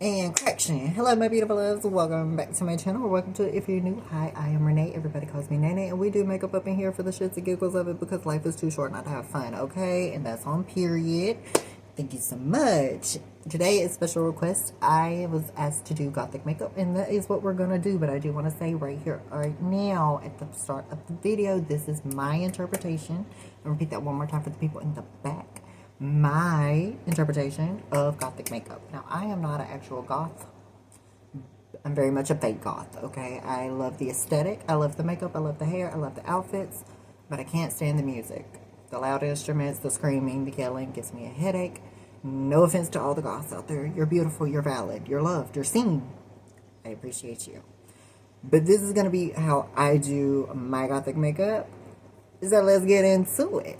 And correction. Hello, my beautiful loves. Welcome back to my channel. Or welcome to it if you're new. Hi, I am Renee. Everybody calls me Nene. And we do makeup up in here for the shits and giggles of it because life is too short not to have fun, okay? And that's on period. Thank you so much. Today is special request. I was asked to do Gothic makeup, and that is what we're going to do. But I do want to say right here, right now, at the start of the video, this is my interpretation. I'll repeat that one more time for the people in the back. My interpretation of Gothic makeup. Now, I am not an actual goth. I'm very much a fake goth, okay? I love the aesthetic. I love the makeup. I love the hair. I love the outfits. But I can't stand the music. The loud instruments, the screaming, the yelling gives me a headache. No offense to all the goths out there. You're beautiful. You're valid. You're loved. You're seen. I appreciate you. But this is going to be how I do my Gothic makeup. So let's get into it.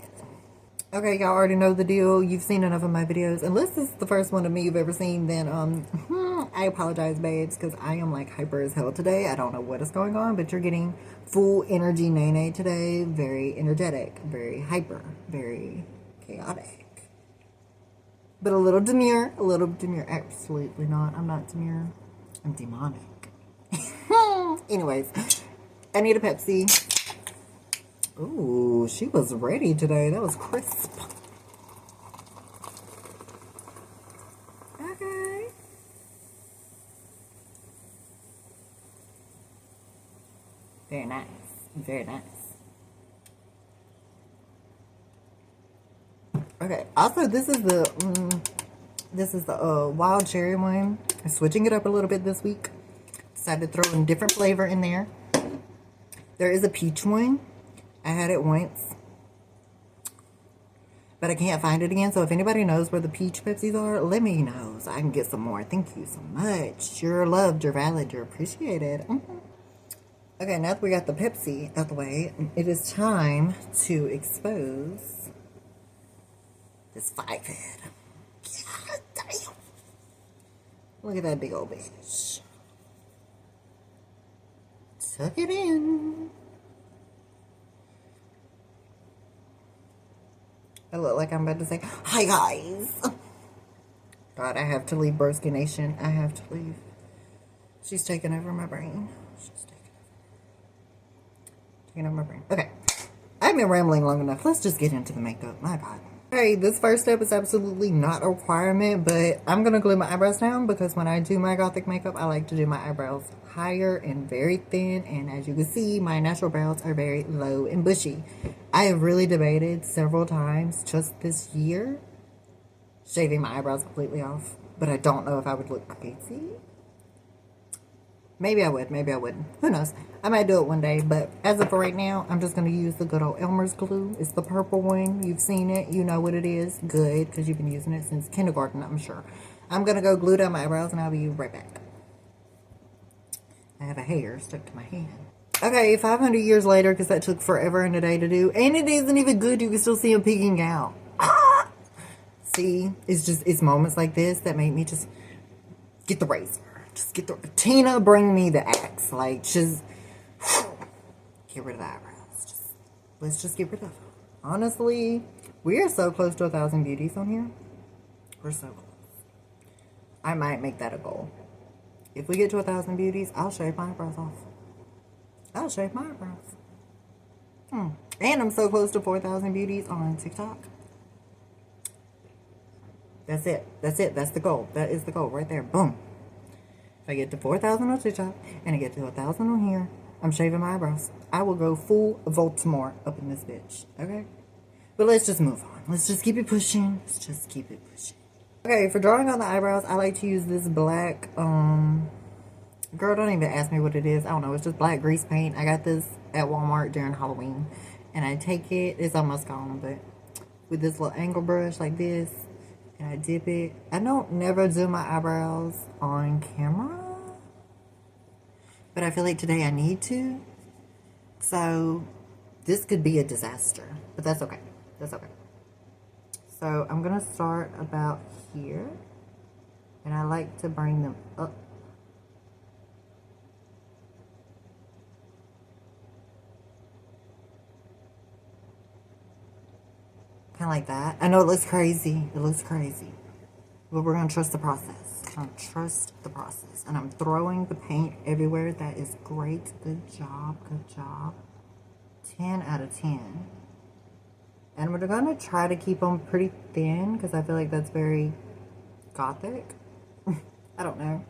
Okay, y'all already know the deal. You've seen enough of my videos. Unless this is the first one of me you've ever seen, then I apologize, babes, because I am like hyper as hell today. I don't know what is going on, but you're getting full energy Nene today. Very energetic, very hyper, very chaotic. But a little demure, Absolutely not. I'm not demure. I'm demonic. Anyways, I need a Pepsi. Ooh, she was ready today. That was crisp. Okay. Very nice. Very nice. Okay. Also, this is the wild cherry one. I'm switching it up a little bit this week. Decided to throw in different flavor in there. There is a peach one. I had it once, but I can't find it again. So if anybody knows where the peach Pepsis are, let me know so I can get some more. Thank you so much. You're loved, you're valid, you're appreciated. Okay, now that we got the Pepsi out the way, it is time to expose this 5-head. God damn. Look at that big old bitch. Tuck it in. I look like I'm about to say, hi guys. God, I have to leave Broski Nation. I have to leave. She's taking over my brain. She's taking over my brain. Okay. I've been rambling long enough. Let's just get into the makeup. My God. Okay, this first step is absolutely not a requirement, but I'm going to glue my eyebrows down because when I do my Gothic makeup, I like to do my eyebrows higher and very thin. And as you can see, my natural brows are very low and bushy. I have really debated several times just this year shaving my eyebrows completely off, but I don't know if I would look crazy. Maybe I would, maybe I wouldn't. Who knows? I might do it one day, but as of right now, I'm just going to use the good old Elmer's glue. It's the purple one. You've seen it. You know what it is. Good, because you've been using it since kindergarten, I'm sure. I'm going to go glue down my eyebrows, and I'll be right back. I have a hair stuck to my hand. Okay, 500 years later, because that took forever and a day to do, and it isn't even good. You can still see them peeking out. See, it's moments like this that make me just get the razor. Just get the, Tina, bring me the axe. Like, just get rid of the eyebrows. Let's just get rid of them. Honestly, we are so close to 1,000 beauties on here. We're so close. I might make that a goal. If we get to 1,000 beauties, I'll shave my eyebrows off. I'll shave my eyebrows. And I'm so close to 4,000 beauties on TikTok. That's it. That's it. That's the goal. That is the goal right there. Boom. If I get to 4,000 on TikTok and I get to 1,000 on here, I'm shaving my eyebrows. I will go full Voldemort up in this bitch. Okay? But let's just move on. Let's just keep it pushing. Let's just keep it pushing. Okay, for drawing on the eyebrows, I like to use this black, girl, don't even ask me what it is. I don't know. It's just black grease paint. I got this at Walmart during Halloween. And I take it. It's almost gone, but with this little angle brush like this. And I dip it. I don't never do my eyebrows on camera. But I feel like today I need to. So this could be a disaster. But that's okay. That's okay. So I'm going to start about here. And I like to bring them up. Kind of like that. I know it looks crazy. It looks crazy. But we're going to trust the process. Trust the process. And I'm throwing the paint everywhere. That is great. Good job. Good job. 10 out of 10. And we're going to try to keep them pretty thin because I feel like that's very gothic. I don't know.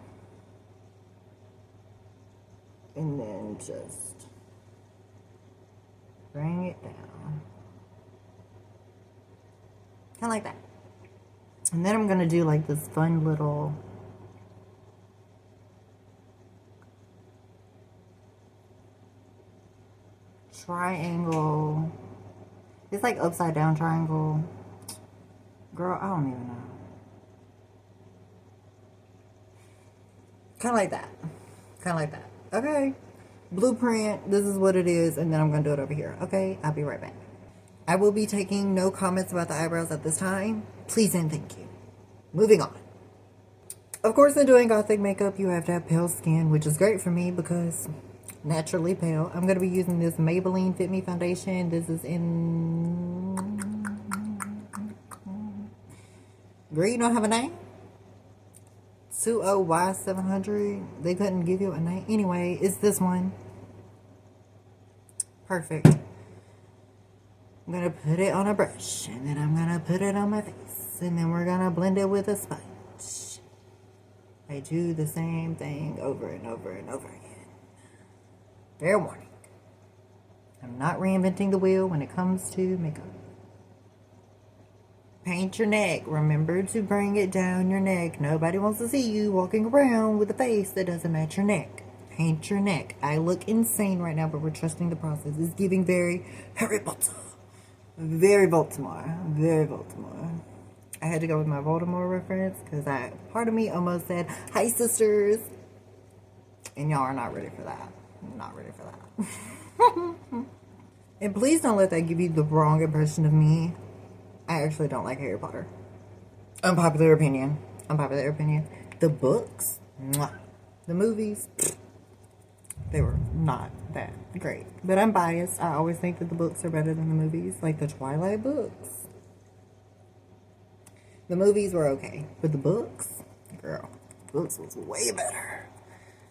And then just bring it down. Kind of like that. And then I'm going to do like this fun little triangle. It's like upside down triangle. Girl, I don't even know. Kind of like that. Kind of like that. Okay. Blueprint. This is what it is. And then I'm going to do it over here. Okay. I'll be right back. I will be taking no comments about the eyebrows at this time. Please and thank you. Moving on. Of course, in doing gothic makeup, you have to have pale skin, which is great for me because naturally pale. I'm going to be using this Maybelline Fit Me foundation. This is in... Girl, you don't have a name? 20Y700. They couldn't give you a name. Anyway, it's this one. Perfect. I'm going to put it on a brush. And then I'm going to put it on my face. And then we're going to blend it with a sponge. I do the same thing over and over and over again. Fair warning. I'm not reinventing the wheel when it comes to makeup. Paint your neck. Remember to bring it down your neck. Nobody wants to see you walking around with a face that doesn't match your neck. Paint your neck. I look insane right now, but we're trusting the process. It's giving very Harry Potter. Very Baltimore. Very Baltimore. I had to go with my Baltimore reference because part of me almost said, "Hi, sisters." And y'all are not ready for that. Not ready for that. And please don't let that give you the wrong impression of me. I actually don't like Harry Potter. Unpopular opinion. Unpopular opinion. The books, mwah. The movies, they were not that great. But I'm biased. I always think that the books are better than the movies. Like the Twilight books. The movies were okay. But the books, girl, the books was way better.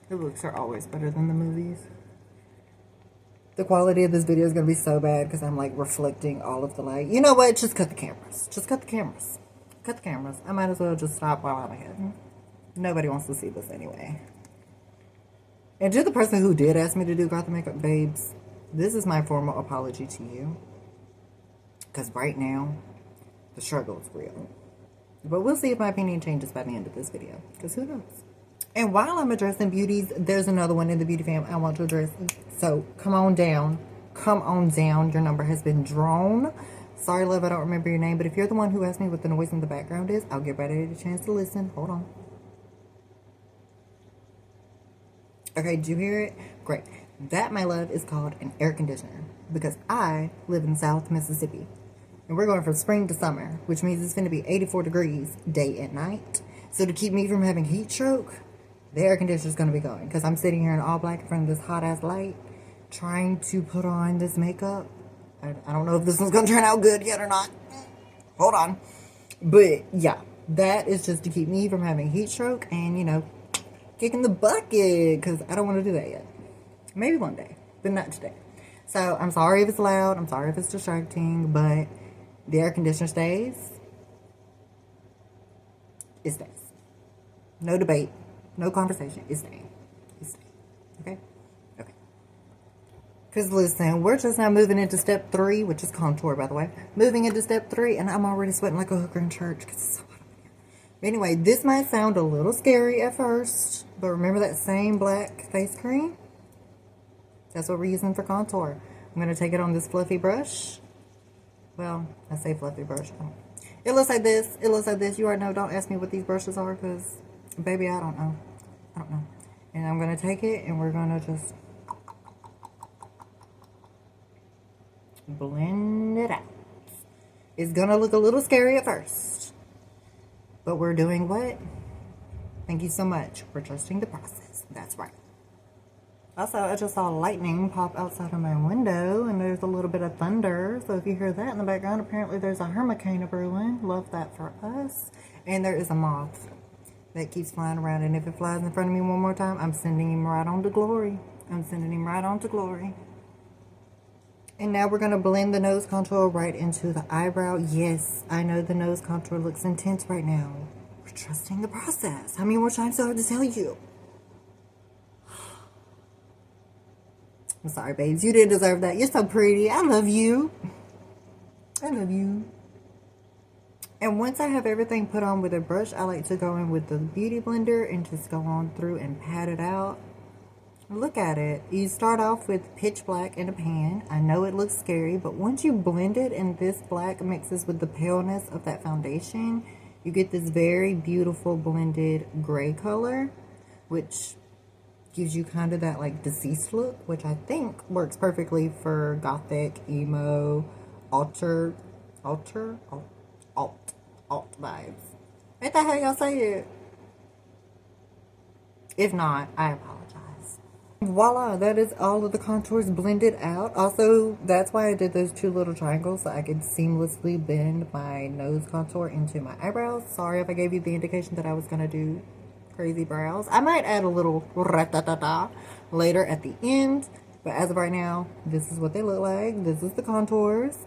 The books are always better than the movies. The quality of this video is going to be so bad because I'm like reflecting all of the light. You know what? Just cut the cameras. Just cut the cameras. Cut the cameras. I might as well just stop while I'm ahead. Nobody wants to see this anyway. And to the person who did ask me to do Gothic makeup, babes, this is my formal apology to you. Because right now, the struggle is real. But we'll see if my opinion changes by the end of this video. Because who knows? And while I'm addressing beauties, there's another one in the beauty fam I want to address. So come on down. Come on down. Your number has been drawn. Sorry, love, I don't remember your name. But if you're the one who asked me what the noise in the background is, I'll give Brady a chance to listen. Hold on. Okay, did you hear it? Great. That, my love, is called an air conditioner. Because I live in South Mississippi. And we're going from spring to summer. Which means it's going to be 84 degrees day and night. So to keep me from having heat stroke, the air conditioner is going to be going. Because I'm sitting here in all black in front of this hot-ass light. Trying to put on this makeup. I don't know if this one's going to turn out good yet or not. Hold on. But, yeah. That is just to keep me from having heat stroke. And, you know, kicking the bucket. Because I don't want to do that yet. Maybe one day. But not today. So, I'm sorry if it's loud. I'm sorry if it's distracting. But the air conditioner stays. It stays. No debate. No conversation. It's staying. It's staying. Okay? Okay. Because listen, we're just now moving into step 3, which is contour, by the way. Moving into step 3, and I'm already sweating like a hooker in church because it's so hot up here. But anyway, this might sound a little scary at first, but remember that same black face cream? That's what we're using for contour. I'm going to take it on this fluffy brush. Well, I say fluffy brush. It looks like this. It looks like this. You already know. Don't ask me what these brushes are because, baby, I don't know. I don't know. And I'm going to take it and we're going to just blend it out. It's going to look a little scary at first. But we're doing what? Thank you so much. We're trusting the process. That's right. Also, I just saw lightning pop outside of my window, and there's a little bit of thunder. So if you hear that in the background, apparently there's a hurricane brewing. Love that for us. And there is a moth that keeps flying around. And if it flies in front of me one more time, I'm sending him right on to glory. I'm sending him right on to glory. And now we're going to blend the nose contour right into the eyebrow. Yes, I know the nose contour looks intense right now. We're trusting the process. How many more times do I have to tell you? I'm sorry, babes. You didn't deserve that. You're so pretty. I love you. I love you. And once I have everything put on with a brush, I like to go in with the beauty blender and just go on through and pat it out. Look at it. You start off with pitch black in a pan. I know it looks scary, but once you blend it and this black mixes with the paleness of that foundation, you get this very beautiful blended gray color, which gives you kind of that like deceased look, which I think works perfectly for gothic, emo, alt vibes. Ain't that how y'all say it? If not, I apologize. Voila, that is all of the contours blended out. Also, that's why I did those two little triangles, so I could seamlessly blend my nose contour into my eyebrows. Sorry if I gave you the indication that I was going to do crazy brows. I might add a little ra-ta-ta-ta later at the end, but as of right now, this is what they look like. This is the contours.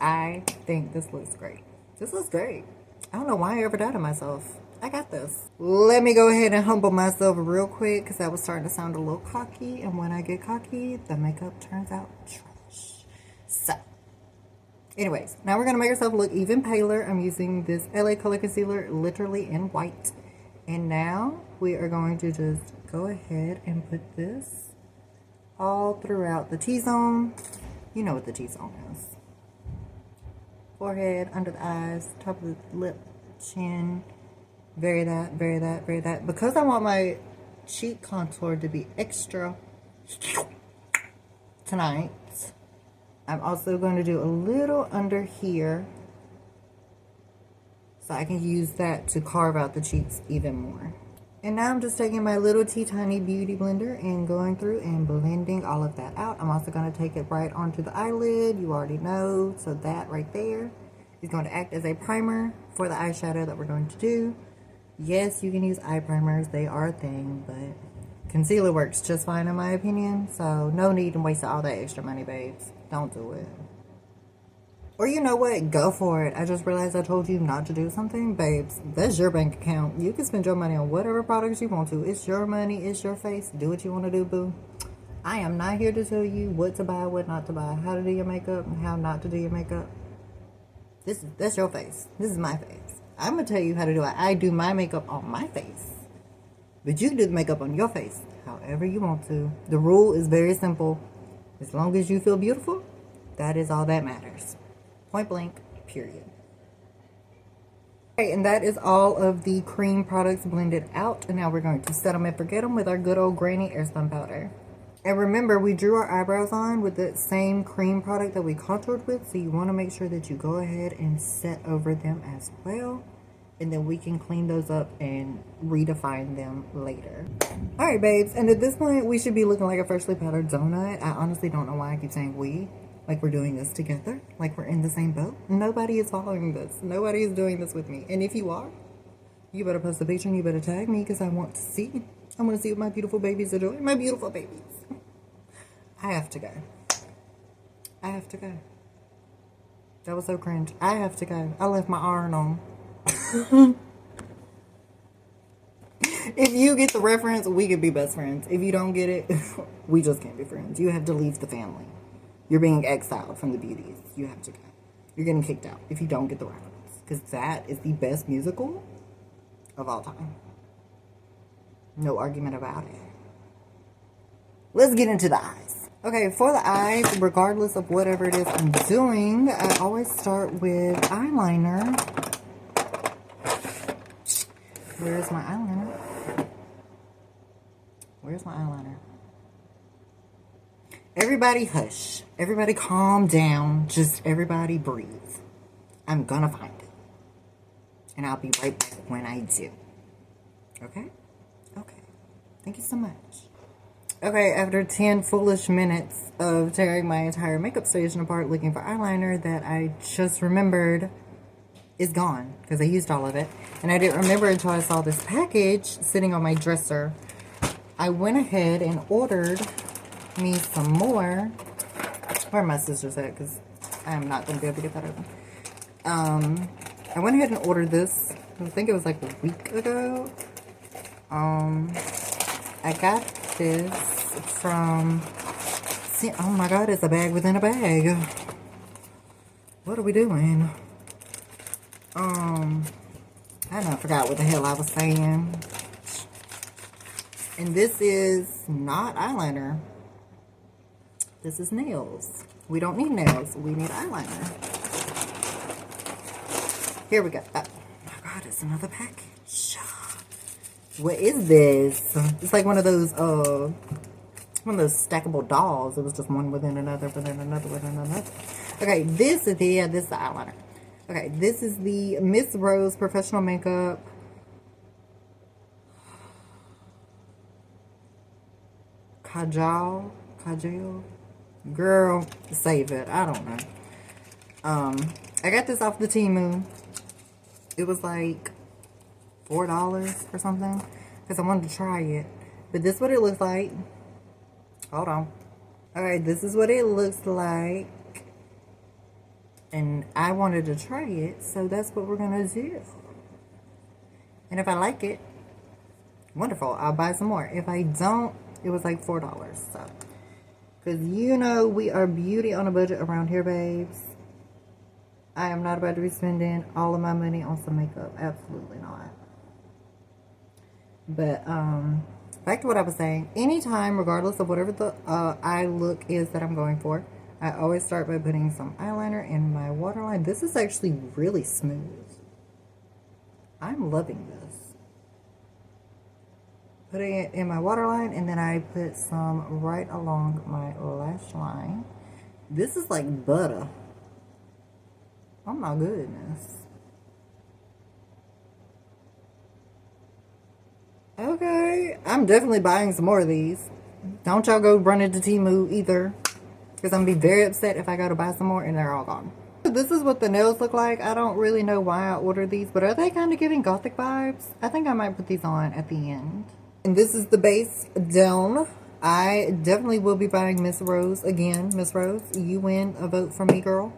I think this looks great. This looks great. I don't know why I ever doubted myself. I got this. Let me go ahead and humble myself real quick because I was starting to sound a little cocky, and when I get cocky, the makeup turns out trash. So, anyways, now we're going to make ourselves look even paler. I'm using this LA Color Concealer literally in white. And now we are going to just go ahead and put this all throughout the T-zone. You know what the T-zone is. Forehead, under the eyes, top of the lip, chin. Vary that, vary that, vary that. Because I want my cheek contour to be extra tonight, I'm also going to do a little under here so I can use that to carve out the cheeks even more. And now I'm just taking my little tiny beauty blender and going through and blending all of that out. I'm also going to take it right onto the eyelid. You already know. So that right there is going to act as a primer for the eyeshadow that we're going to do. Yes, you can use eye primers. They are a thing, but concealer works just fine in my opinion. So no need to waste all that extra money, babes. Don't do it. Or you know what? Go for it. I just realized I told you not to do something. Babes, that's your bank account. You can spend your money on whatever products you want to. It's your money. It's your face. Do what you want to do, boo. I am not here to tell you what to buy, what not to buy, how to do your makeup, and how not to do your makeup. That's your face. This is my face. I'm going to tell you how to do it. I do my makeup on my face. But you do the makeup on your face however you want to. The rule is very simple. As long as you feel beautiful, that is all that matters. Point blank, period. Okay, and that is all of the cream products blended out. And now we're going to set them and forget them with our good old Granny Airspun powder. And remember, we drew our eyebrows on with the same cream product that we contoured with. So you want to make sure that you go ahead and set over them as well. And then we can clean those up and redefine them later. Alright, babes. And at this point, we should be looking like a freshly powdered donut. I honestly don't know why I keep saying we. Like we're doing this together. Like we're in the same boat. Nobody is following this. Nobody is doing this with me. And if you are, you better post a picture and you better tag me because I want to see. I want to see what my beautiful babies are doing. My beautiful babies. I have to go. I have to go. That was so cringe. I have to go. I left my iron on. If you get the reference, we could be best friends. If you don't get it, we just can't be friends. You have to leave the family. You're being exiled from the beauties. You have to go. You're getting kicked out if you don't get the reference. Because that is the best musical of all time. No argument about it. Let's get into the eyes. Okay, for the eyes, regardless of whatever it is I'm doing, I always start with eyeliner. Where's my eyeliner? Where's my eyeliner? Everybody hush. Everybody calm down. Just everybody breathe. I'm gonna find it. And I'll be right back when I do. Okay? Okay. Thank you so much. Okay, after 10 foolish minutes of tearing my entire makeup station apart looking for eyeliner that I just remembered is gone because I used all of it. And I didn't remember until I saw this package sitting on my dresser. I went ahead and ordered me some more. Where are my scissors at? Because I am not going to be able to get that open. I went ahead and ordered this. I think it was like a week ago. I got this from... See, oh my god, it's a bag within a bag. What are we doing? I forgot what the hell I was saying. And this is not eyeliner. This is nails. We don't need nails. We need eyeliner. Here we go. Oh my god, it's another package. What is this? It's like one of those stackable dolls. It was just one within another, within another, within another. Okay, this is the eyeliner. Okay, this is the Miss Rose Professional Makeup Kajal. Girl, save it. I don't know. I got this off the Temu. It was like $4 or something because I wanted to try it. But this is what it looks like. Hold on. Alright, this is what it looks like. And I wanted to try it, so that's what we're gonna do. And if I like it, wonderful, I'll buy some more. If I don't, it was like $4, so. Because you know we are beauty on a budget around here, babes. I am not about to be spending all of my money on some makeup. Absolutely not. But, back to what I was saying. Anytime, regardless of whatever the eye look is that I'm going for, I always start by putting some eyeliner in my waterline. This is actually really smooth. I'm loving this. Putting it in my waterline, and then I put some right along my lash line. This is like butter. Oh my goodness. Okay, I'm definitely buying some more of these. Don't y'all go run into Temu either, because I'm going to be very upset if I go to buy some more and they're all gone. This is what the nails look like. I don't really know why I ordered these, but are they kind of giving Gothic vibes? I think I might put these on at the end. And this is the base down. I definitely will be buying Miss Rose again. Miss Rose, you win a vote from me, girl.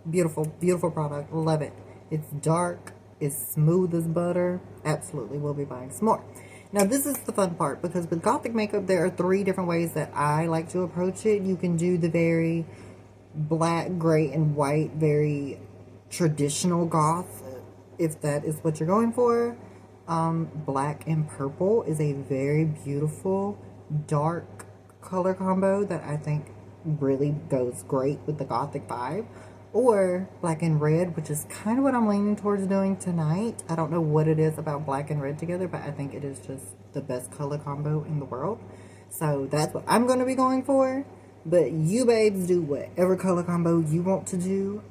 Beautiful, beautiful product. Love it. It's dark. It's smooth as butter. Absolutely will be buying some more. Now, this is the fun part, because with Gothic makeup, there are 3 different ways that I like to approach it. You can do the very black, gray, and white, very traditional goth, if that is what you're going for. Black and purple is a very beautiful, dark color combo that I think really goes great with the Gothic vibe. Or black and red, which is kind of what I'm leaning towards doing tonight. I don't know what it is about black and red together, but I think it is just the best color combo in the world. So that's what I'm going to be going for. But you babes do whatever color combo you want to do.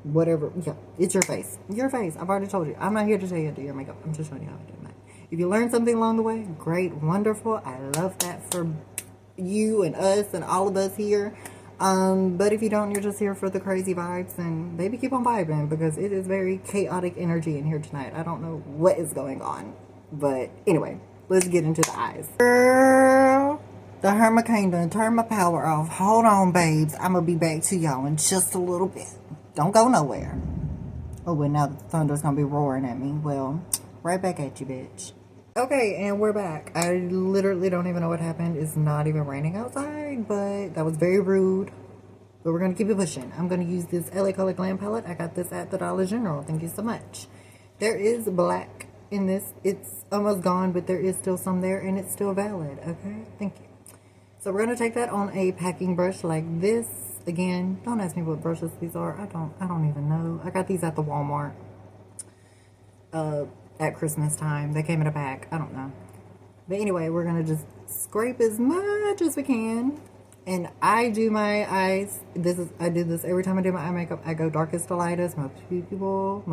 Whatever. Yeah, it's your face. Your face. I've already told you. I'm not here to tell you how to do your makeup. I'm just showing you how to do it. If you learn something along the way, great, wonderful. I love that for you and us and all of us here. But if you don't, you're just here for the crazy vibes, and baby, keep on vibing, because it is very chaotic energy in here tonight. I don't know what is going on, but anyway, let's get into the eyes. Girl, the Hurricane done turned my power off. Hold on, babes. I'm gonna be back to y'all in just a little bit. Don't go nowhere. Oh, and now the thunder's gonna be roaring at me. Well, right back at you, bitch. Okay, and we're back. I literally don't even know what happened. It's not even raining outside, but that was very rude. But we're going to keep it pushing. I'm going to use this LA Color Glam palette. I got this at the Dollar General. Thank you so much. There is black in this. It's almost gone, but there is still some there, and it's still valid. Okay, thank you. So we're going to take that on a packing brush like this. Again, don't ask me what brushes these are. I don't even know. I got these at the Walmart. At Christmas time. They came in a pack. I don't know. But anyway, we're going to just scrape as much as we can. And I do my eyes. I do this every time I do my eye makeup. I go darkest to lightest. Most people,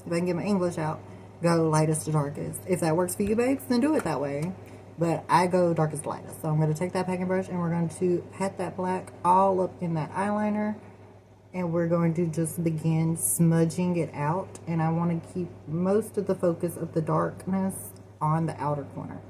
if I can get my English out, go lightest to darkest. If that works for you, babes, then do it that way. But I go darkest to lightest. So I'm going to take that packing brush and we're going to pat that black all up in that eyeliner. And we're going to just begin smudging it out. And I want to keep most of the focus of the darkness on the outer corner.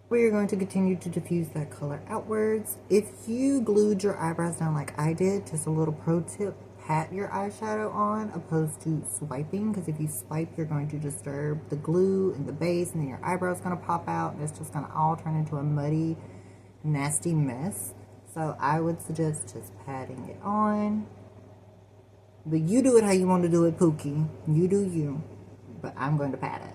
We are going to continue to diffuse that color outwards. If you glued your eyebrows down like I did, just a little pro tip, pat your eyeshadow on opposed to swiping, because if you swipe, you're going to disturb the glue and the base, and then your eyebrow's going to pop out, and it's just going to all turn into a muddy, nasty mess. So I would suggest just patting it on. But you do it how you want to do it, Pookie. You do you. But I'm going to pat it.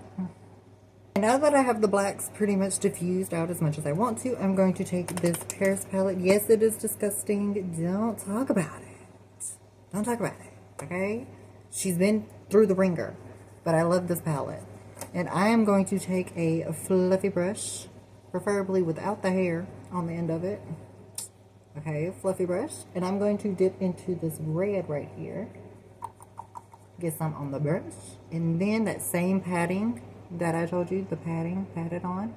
And now that I have the blacks pretty much diffused out as much as I want to, I'm going to take this Paris palette. Yes, it is disgusting. Don't talk about it. Don't talk about it, okay? She's been through the ringer, but I love this palette. And I am going to take a fluffy brush, preferably without the hair on the end of it. Okay, fluffy brush. And I'm going to dip into this red right here. Get some on the brush. And then that same padding that I told you, the padding, pat it on.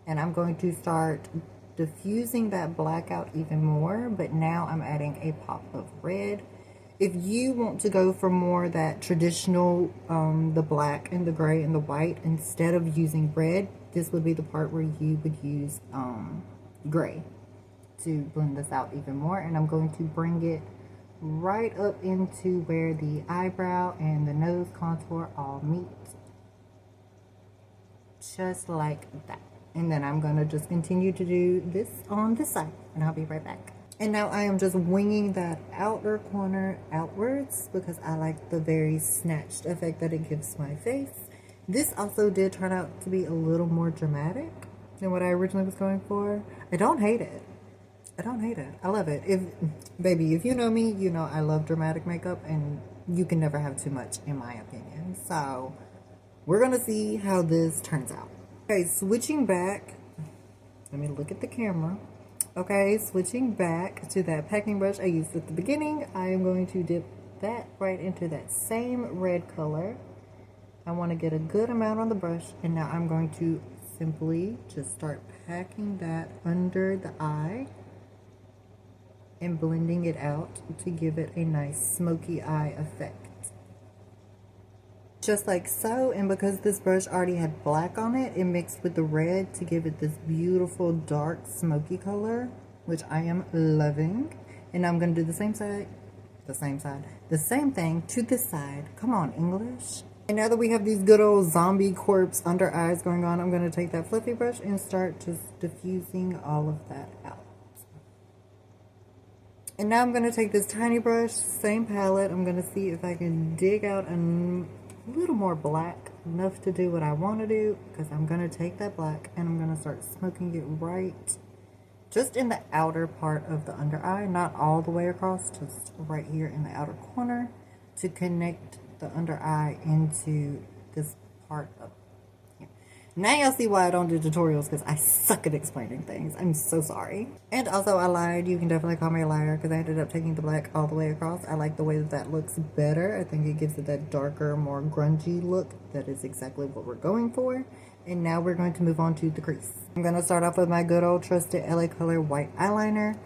And I'm going to start diffusing that black out even more, but now I'm adding a pop of red. If you want to go for more that traditional, the black and the gray and the white, instead of using red, this would be the part where you would use gray to blend this out even more. And I'm going to bring it right up into where the eyebrow and the nose contour all meet. Just like that. And then I'm going to just continue to do this on this side, and I'll be right back. And now I am just winging that outer corner outwards because I like the very snatched effect that it gives my face. This also did turn out to be a little more dramatic than what I originally was going for. I don't hate it. I don't hate it. I love it. Baby, if you know me, you know I love dramatic makeup, and you can never have too much, in my opinion. So we're going to see how this turns out. Okay, switching back. Let me look at the camera. Okay, switching back to that packing brush I used at the beginning. I am going to dip that right into that same red color. I want to get a good amount on the brush. And now I'm going to simply just start packing that under the eye and blending it out to give it a nice smoky eye effect. Just like so, and because this brush already had black on it, it mixed with the red to give it this beautiful dark smoky color, which I am loving. And now I'm going to do the same side, the same thing to this side. Come on, English. And now that we have these good old zombie corpse under eyes going on, I'm going to take that fluffy brush and start just diffusing all of that out. And now I'm going to take this tiny brush, same palette. I'm going to see if I can dig out a little more black, enough to do what I want to do, because I'm going to take that black and I'm going to start smoking it right just in the outer part of the under eye, not all the way across, just right here in the outer corner to connect the under eye into this part of here. Now y'all see why I don't do tutorials, because I suck at explaining things. I'm so sorry. And also, I lied. You can definitely call me a liar, because I ended up taking the black all the way across. I like the way that that looks better. I think it gives it that darker, more grungy look. That is exactly what we're going for. And now we're going to move on to the crease. I'm going to start off with my good old trusted LA Color white eyeliner.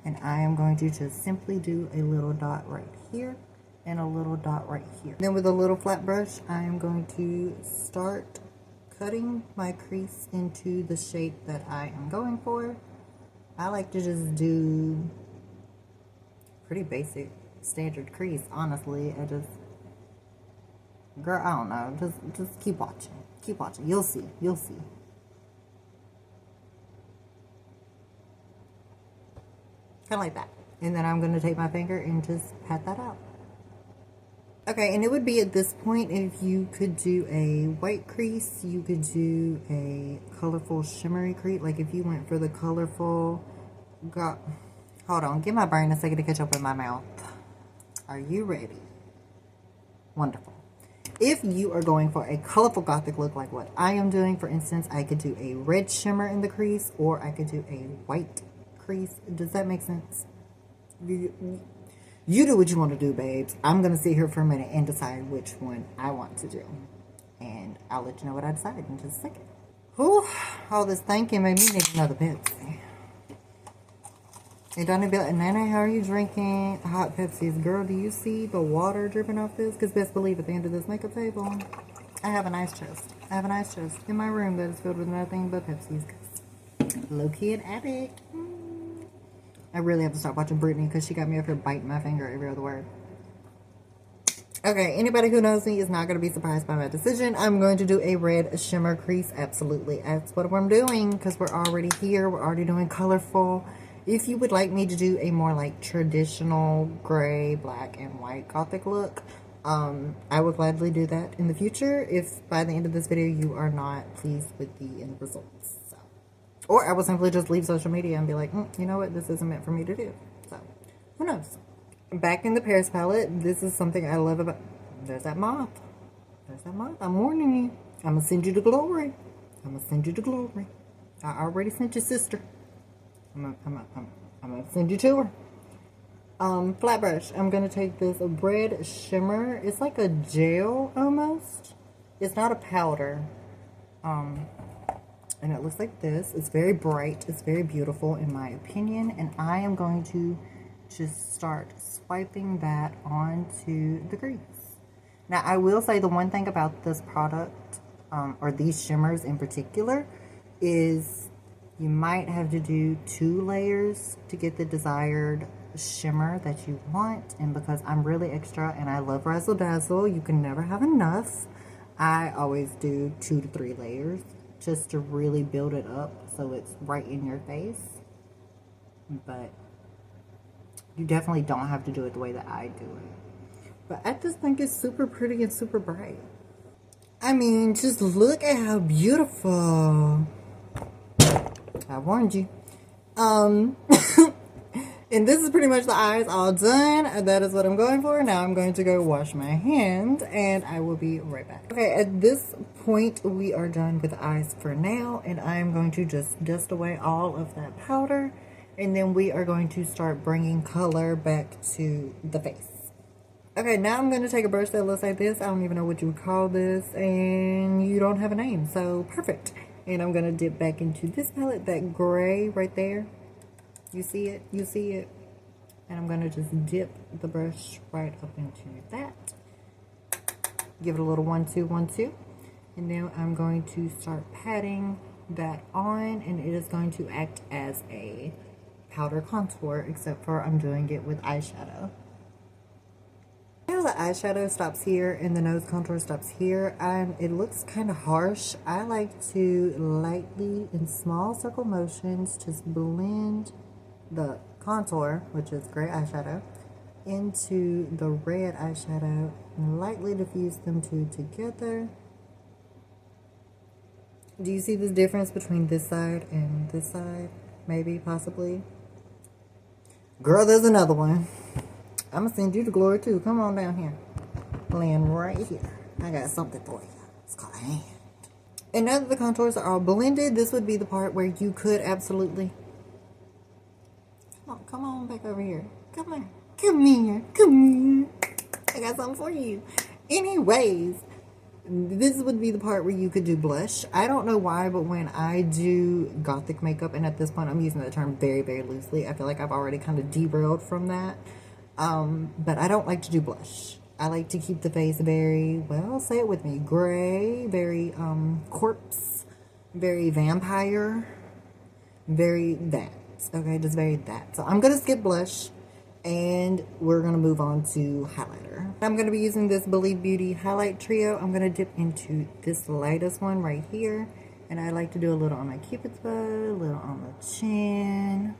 And I am going to just simply do a little dot right here and a little dot right here. Then with a little flat brush, I am going to start cutting my crease into the shape that I am going for. I like to just do pretty basic standard crease, honestly. Girl, I don't know, just keep watching. Keep watching. You'll see. You'll see. Kind of like that. And then I'm going to take my finger and just pat that out. Okay, and it would be at this point, if you could do a white crease, you could do a colorful shimmery crease. Like if you went for the colorful, hold on, give my brain a second to catch up with my mouth. Are you ready? Wonderful. If you are going for a colorful gothic look like what I am doing, for instance, I could do a red shimmer in the crease, or I could do a white crease. Does that make sense? You do what you want to do, babes. I'm going to sit here for a minute and decide which one I want to do. And I'll let you know what I decide in just a second. Whew, all this thinking made me need another Pepsi. And don't be like, Nana, how are you drinking hot Pepsis? Girl, do you see the water dripping off this? Because best believe at the end of this makeup table, I have an ice chest. I have an ice chest in my room that is filled with nothing but Pepsis. Low-key an addict. I really have to stop watching Brittany because she got me up here biting my finger every other word. Okay, anybody who knows me is not going to be surprised by my decision. I'm going to do a red shimmer crease. Absolutely. That's what I'm doing because we're already here. We're already doing colorful. If you would like me to do a more like traditional gray, black, and white Gothic look, I would gladly do that in the future if by the end of this video you are not pleased with the end results. So, or I will simply just leave social media and be like, you know what, this isn't meant for me to do. So, who knows? Back in the Paris palette, this is something I love about... There's that moth. There's that moth. I'm warning you. I'm going to send you to glory. I'm going to send you to glory. I already sent your sister. I'm going to send you to her. Flat brush. I'm going to take this red shimmer. It's like a gel almost. It's not a powder. And it looks like this. It's very bright. It's very beautiful in my opinion. And I am going to just start swiping that onto the crease. Now, I will say the one thing about this product, or these shimmers in particular, is you might have to do 2 layers to get the desired shimmer that you want. And because I'm really extra and I love Razzle Dazzle, you can never have enough. I always do 2 to 3 layers just to really build it up so it's right in your face. But you definitely don't have to do it the way that I do it. But I just think it's super pretty and super bright. I mean, just look at how beautiful. I warned you. And this is pretty much the eyes all done. That is what I'm going for. Now I'm going to go wash my hand and I will be right back. Okay, at this point we are done with the eyes for now, and I'm going to just dust away all of that powder. And then we are going to start bringing color back to the face. Okay, now I'm going to take a brush that looks like this. I don't even know what you would call this. And you don't have a name, so perfect. And I'm going to dip back into this palette, that gray right there. You see it? You see it? And I'm going to just dip the brush right up into that. Give it a little 1, 2, 1, 2. And then I'm going to start patting that on. And it is going to act as a powder contour, except for I'm doing it with eyeshadow. Now the eyeshadow stops here and the nose contour stops here. It looks kind of harsh. I like to lightly, in small circle motions, just blend the contour, which is gray eyeshadow, into the red eyeshadow and lightly diffuse them two together. Do you see this difference between this side and this side? Maybe, possibly. Girl, there's another one. I'm going to send you to glory too. Come on down here. Land right here. I got something for you. It's called a hand. And now that the contours are all blended, this would be the part where you could absolutely... Come on back over here. Come on. Come here. Come here. I got something for you. Anyways, this would be the part where you could do blush. I don't know why, but when I do Gothic makeup, and at this point I'm using that term very, very loosely, I feel like I've already kind of derailed from that. But I don't like to do blush. I like to keep the face very, well, say it with me, gray, very corpse, very vampire, very that. Okay, just very that. So I'm going to skip blush. And we're going to move on to highlighter. I'm going to be using this Believe Beauty highlight trio. I'm going to dip into this lightest one right here. And I like to do a little on my cupid's bow, a little on the chin.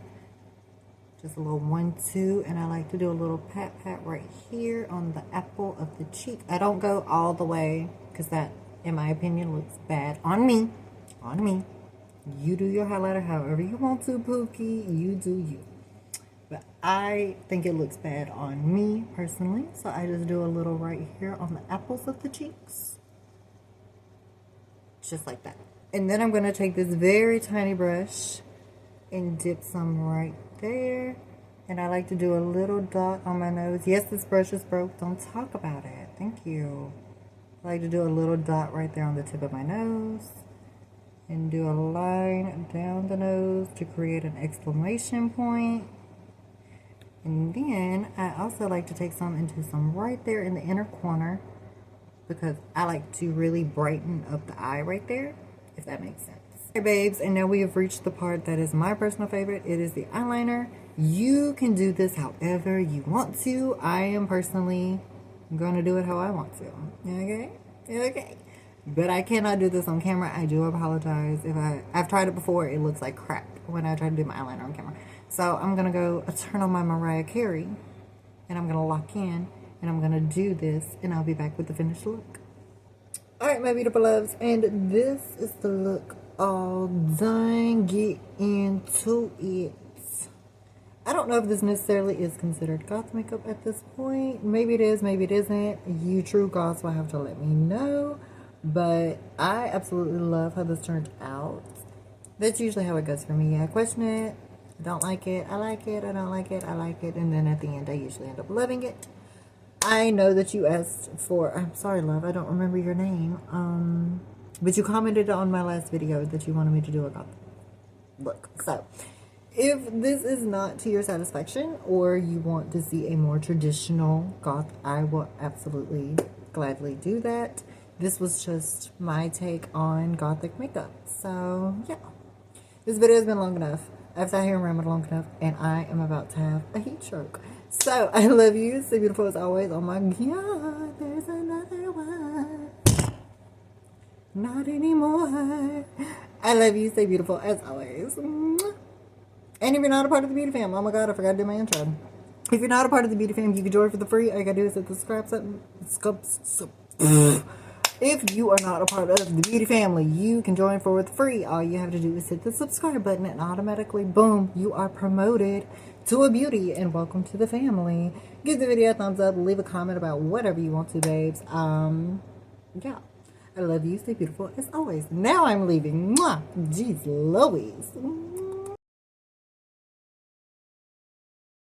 Just a little 1, 2. And I like to do a little pat right here on the apple of the cheek. I don't go all the way because that, in my opinion, looks bad on me. On me. You do your highlighter however you want to, Pookie. You do you. But I think it looks bad on me, personally. So I just do a little right here on the apples of the cheeks. Just like that. And then I'm going to take this very tiny brush and dip some right there. And I like to do a little dot on my nose. Yes, this brush is broke. Don't talk about it. Thank you. I like to do a little dot right there on the tip of my nose. And do a line down the nose to create an exclamation point. And then I also like to take some into some right there in the inner corner, because I like to really brighten up the eye right there, if that makes sense. Okay, babes, and now we have reached the part that is my personal favorite. It is the eyeliner. You can do this however you want to. I am personally going to do it how I want to. Okay? Okay. But I cannot do this on camera. I do apologize. I've tried it before. It looks like crap when I try to do my eyeliner on camera. So I'm going to go turn on my Mariah Carey, and I'm going to lock in, and I'm going to do this, and I'll be back with the finished look. Alright, my beautiful loves, and this is the look all done. Get into it. I don't know if this necessarily is considered goth makeup at this point. Maybe it is, maybe it isn't. You true goths will have to let me know. But I absolutely love how this turned out. That's usually how it goes for me. I question it, I don't like it, I like it, I don't like it, I like it, and then at the end I usually end up loving it. I know that you asked for, I'm sorry love, I don't remember your name, but you commented on my last video that you wanted me to do a goth look. So if this is not to your satisfaction, or you want to see a more traditional goth, I will absolutely gladly do that. This was just my take on gothic makeup. So yeah, this video has been long enough. I've sat here and rambled long enough, and I am about to have a heat stroke. So I love you. Stay beautiful as always. Oh my god, there's another one. Not anymore. I love you. Stay beautiful as always. And if you're not a part of the beauty fam, oh my god, I forgot to do my intro. If you're not a part of the beauty fam, you can join for the free. All you gotta do is hit the subscribe button. If you are not a part of the beauty family, you can join for free. All you have to do is hit the subscribe button, and automatically, boom, you are promoted to a beauty, and welcome to the family. Give the video a thumbs up, leave a comment about whatever you want to, babes. Yeah, I love you. Stay beautiful as always. Now I'm leaving. Mwah. Jeez Louise.